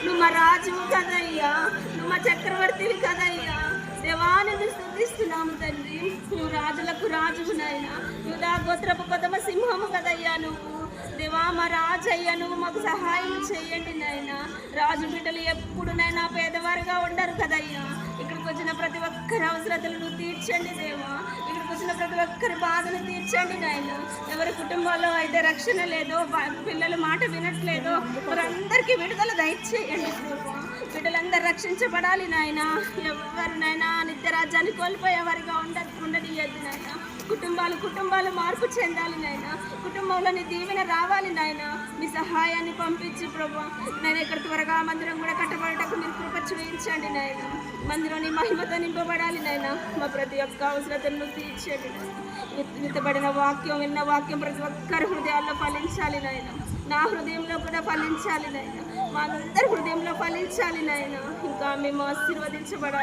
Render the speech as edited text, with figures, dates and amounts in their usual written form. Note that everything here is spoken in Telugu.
నువ్వు మా రాజువు కదయ్యా, నువ్వు మా చక్రవర్తివి కదయ్యా. దేవాన్ని స్తుతిస్తున్నాము తండ్రి. నువ్వు రాజులకు రాజువు నాయన, యూదా గోత్రపు కొదమ సింహము కదయ్యా నువ్వు. దేవా మా రాజయ్య, నువ్వు మాకు సహాయం చేయండి నాయన. రాజు బిడ్డలు ఎప్పుడు నైనా పేదవారుగా ఉండరు కదయ్యా. ఇక్కడికి వచ్చిన ప్రతి ఒక్కరి అవసరతలు నువ్వు తీర్చండి దేవా. ఇక్కడికి వచ్చిన ప్రతి ఒక్కరి బాధను తీర్చండి నాయన. ఎవరి కుటుంబాల్లో అయితే రక్షణ లేదో, పిల్లలు మాట వినట్లేదో, వారందరికీ విడుదల దయచేయండి దేవా. బిడ్డలందరూ రక్షించబడాలి నాయన. ఎవరు నాయన నిత్య రాజ్యాన్ని కోల్పోయేవారిగా ఉండనియద్దు నాయన. కుటుంబాలు మార్పు చెందాలి నాయన. కుటుంబంలో నీ దీవెన రావాలి నాయన. మీ సహాయాన్ని పంపించి ప్రభా నేను ఇక్కడ త్వరగా మందిరం కూడా కట్టబడటకు మీరు కృప చూపించండి నాయన. మందిరం నీ మహిమతో నింపబడాలి నాయన. మా ప్రతి ఒక్క అవసరతను తీర్చండి. విత్తబడిన వాక్యం, విన్న వాక్యం ప్రతి ఒక్కరి హృదయాల్లో ఫలించాలి నాయన. నా హృదయంలో కూడా ఫలించాలి నాయన. మా అందరి హృదయంలో ఫలించాలి నాయన. ఇంకా మేము ఆశీర్వదించబడాలి.